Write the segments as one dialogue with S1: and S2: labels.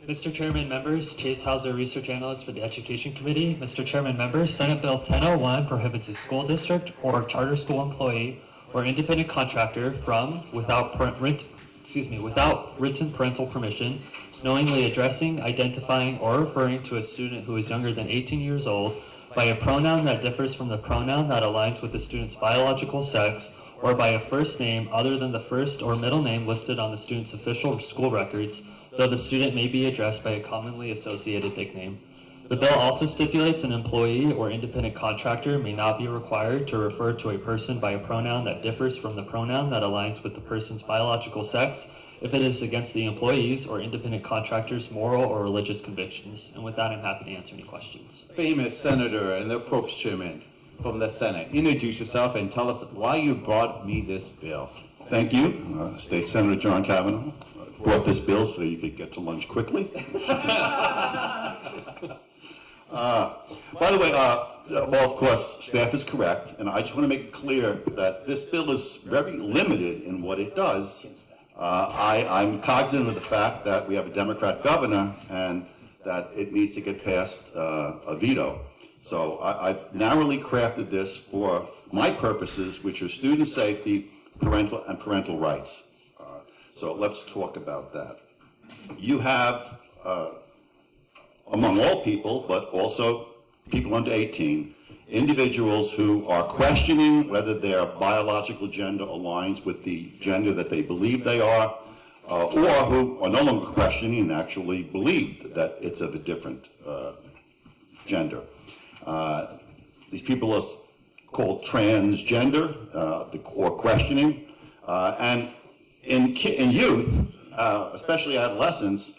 S1: Mr. Chairman, members, Chase Hauser, Research Analyst for the Education Committee. Mr. Chairman, members, Senate Bill 1001 prohibits a school district or charter school employee or independent contractor from, without written parental permission, knowingly addressing, identifying, or referring to a student who is younger than 18 years old by a pronoun that differs from the pronoun that aligns with the student's biological sex, or by a first name other than the first or middle name listed on the student's official school records, though the student may be addressed by a commonly associated nickname. The bill also stipulates an employee or independent contractor may not be required to refer to a person by a pronoun that differs from the pronoun that aligns with the person's biological sex if it is against the employee's or independent contractor's moral or religious convictions. And with that, I'm happy to answer any questions.
S2: Famous senator and the approach chairman from the Senate. Introduce yourself and tell us why you brought me this bill.
S3: Thank you. State Senator John Kavanaugh brought this bill so you could get to lunch quickly. By the way, well, of course, staff is correct, and I just want to make it clear that this bill is very limited in what it does. I'm cognizant of the fact that we have a Democrat governor and that it needs to get past a veto. So I've narrowly crafted this for my purposes, which are student safety, parental rights. So let's talk about that. You have, among all people, but also people under 18, individuals who are questioning whether their biological gender aligns with the gender that they believe they are, or who are no longer questioning and actually believe that it's of a different gender. These people are called transgender or questioning, and in youth, especially adolescents,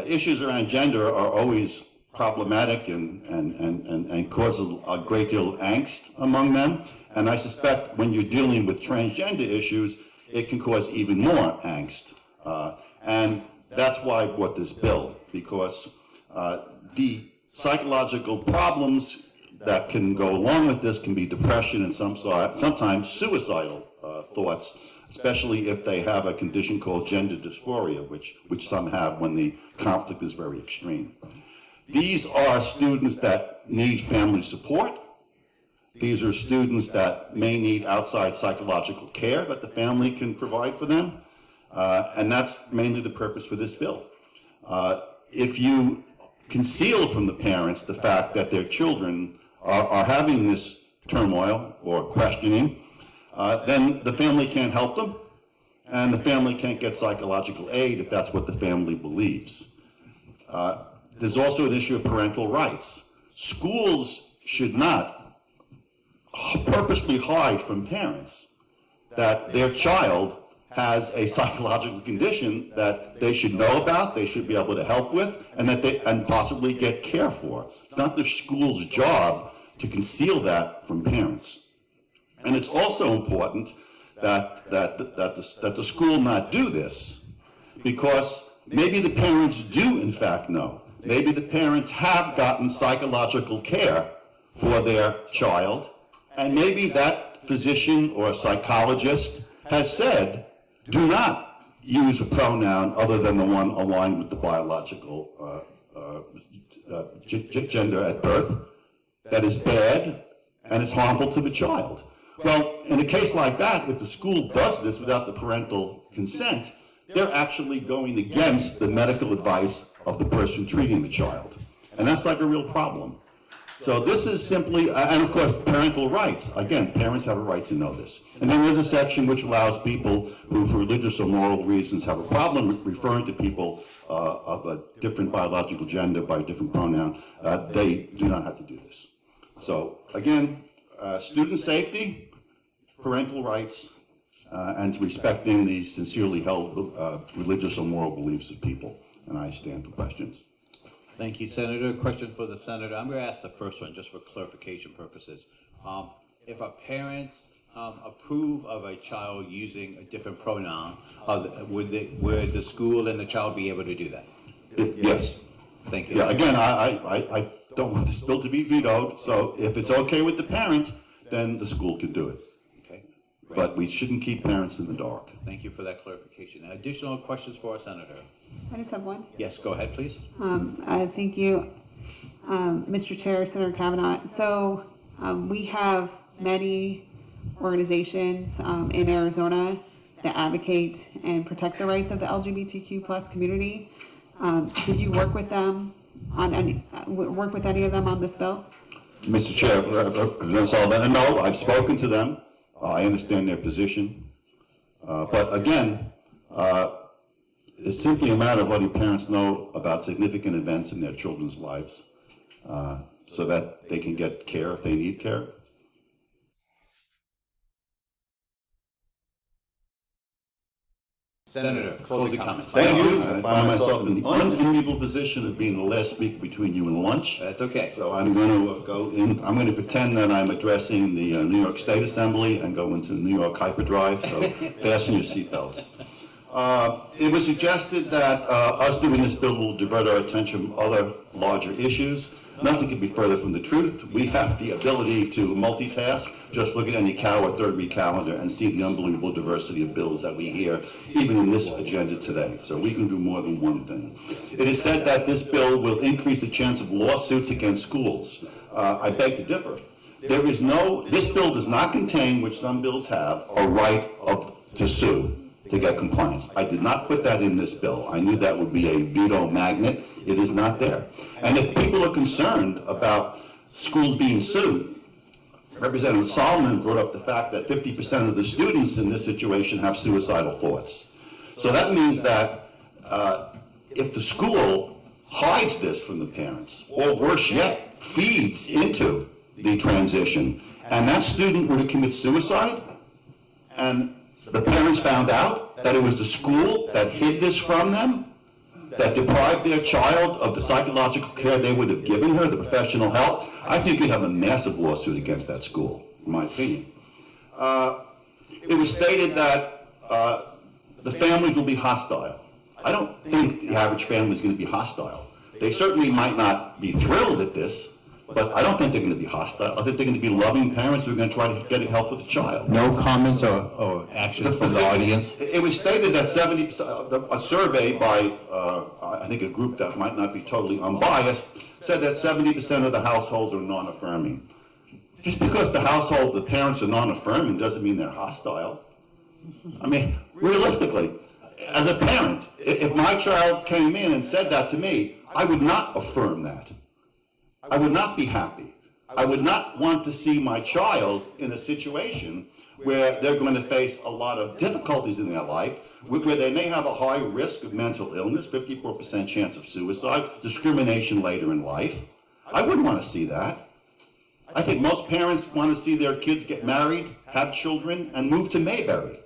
S3: issues around gender are always problematic and causes a great deal of angst among them. And I suspect when you're dealing with transgender issues, it can cause even more angst. And that's why I brought this bill, because the psychological problems that can go along with this can be depression and sometimes suicidal thoughts, especially if they have a condition called gender dysphoria, which some have when the conflict is very extreme. These are students that need family support. These are students that may need outside psychological care that the family can provide for them. And that's mainly the purpose for this bill. If you conceal from the parents the fact that their children are having this turmoil or questioning, then the family can't help them, and the family can't get psychological aid if that's what the family believes. There's also an issue of parental rights. Schools should not purposely hide from parents that their child has a psychological condition that they should know about, they should be able to help with, and possibly get care for. It's not the school's job to conceal that from parents. And it's also important that the school not do this, because maybe the parents do in fact know. Maybe the parents have gotten psychological care for their child, and maybe that physician or psychologist has said, do not use a pronoun other than the one aligned with the biological gender at birth. That is bad, and it's harmful to the child. Well, in a case like that, if the school does this without the parental consent, they're actually going against the medical advice of the person treating the child. And that's like a real problem. So this is simply, and of course, parental rights. Again, parents have a right to know this. And then there's a section which allows people who, for religious or moral reasons, have a problem referring to people of a different biological gender by a different pronoun. They do not have to do this. So again, student safety, parental rights, and respecting the sincerely held religious or moral beliefs of people. And I stand for questions.
S2: Thank you, Senator. Question for the Senator. I'm going to ask the first one just for clarification purposes. If our parents approve of a child using a different pronoun, would the school and the child be able to do that?
S3: Yes.
S2: Thank you.
S3: Yeah, again, I don't want this bill to be vetoed, so if it's okay with the parent, then the school can do it.
S2: Okay,
S3: but we shouldn't keep parents in the dark.
S2: Thank you for that clarification. Additional questions for our senator?
S4: I just have one.
S2: Yes, go ahead, please.
S4: Thank you, Mr. Chair, Senator Kavanaugh. So we have many organizations in Arizona that advocate and protect the rights of the LGBTQ plus community. Did you work with them on any of them on this bill?
S3: Mr. Chair, Representative Sullivan, no, I've spoken to them. I understand their position. But again, it's simply a matter of letting parents know about significant events in their children's lives so that they can get care if they need care.
S2: Senator, closing comments.
S3: Thank you. I find myself in the unenviable position of being the last speaker between you and lunch.
S2: That's okay.
S3: So I'm going to go in, I'm going to pretend that I'm addressing the New York State Assembly and go into New York hyperdrive, so fasten your seatbelts. It was suggested that us doing this bill will divert our attention from other larger issues. Nothing could be further from the truth. We have the ability to multitask. Just look at any cow or third week calendar and see the unbelievable diversity of bills that we hear, even in this agenda today. So we can do more than one thing. It is said that this bill will increase the chance of lawsuits against schools. I beg to differ. This bill does not contain, which some bills have, a right to sue to get compliance. I did not put that in this bill. I knew that would be a veto magnet. It is not there. And if people are concerned about schools being sued, Representative Solomon brought up the fact that 50% of the students in this situation have suicidal thoughts. So that means that if the school hides this from the parents, or worse yet, feeds into the transition, and that student were to commit suicide, and the parents found out that it was the school that hid this from them, that deprived their child of the psychological care they would have given her, the professional help, I think you'd have a massive lawsuit against that school, in my opinion. It was stated that the families will be hostile. I don't think the average family is going to be hostile. They certainly might not be thrilled at this, but I don't think they're going to be hostile. I think they're going to be loving parents who are going to try to get help with the child.
S2: No comments or actions from the audience?
S3: It was stated that 70%, a survey by, I think a group that might not be totally unbiased, said that 70% of the households are non-affirming. Just because the parents are non-affirming doesn't mean they're hostile. I mean, realistically, as a parent, if my child came in and said that to me, I would not affirm that. I would not be happy. I would not want to see my child in a situation where they're going to face a lot of difficulties in their life, where they may have a high risk of mental illness, 54% chance of suicide, discrimination later in life. I wouldn't want to see that. I think most parents want to see their kids get married, have children, and move to Mayberry.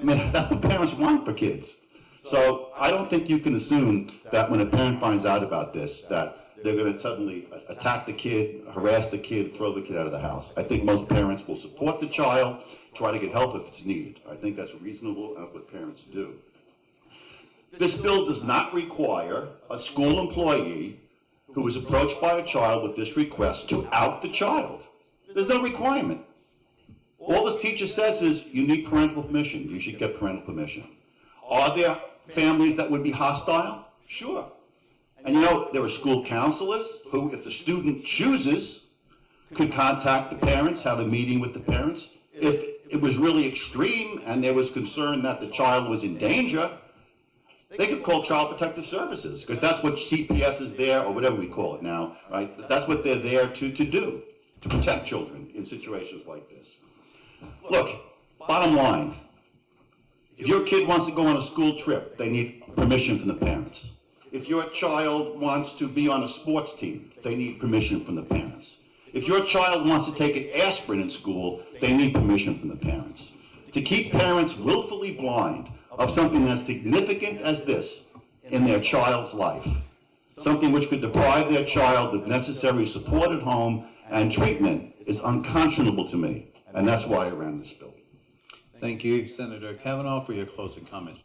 S3: I mean, that's what parents want for kids. So I don't think you can assume that when a parent finds out about this, that they're going to suddenly attack the kid, harass the kid, throw the kid out of the house. I think most parents will support the child, try to get help if it's needed. I think that's reasonable and what parents do. This bill does not require a school employee who is approached by a child with this request to out the child. There's no requirement. All this teacher says is you need parental permission. You should get parental permission. Are there families that would be hostile? Sure. And you know, there are school counselors who, if the student chooses, could contact the parents, have a meeting with the parents. If it was really extreme and there was concern that the child was in danger, they could call Child Protective Services, because that's what CPS is there, or whatever we call it now, right? That's what they're there to do, to protect children in situations like this. Look, bottom line, if your kid wants to go on a school trip, they need permission from the parents. If your child wants to be on a sports team, they need permission from the parents. If your child wants to take an aspirin in school, they need permission from the parents. To keep parents willfully blind of something as significant as this in their child's life, something which could deprive their child of necessary support at home and treatment, is unconscionable to me, and that's why I ran this bill.
S2: Thank you, Senator Kavanaugh, for your closing comments.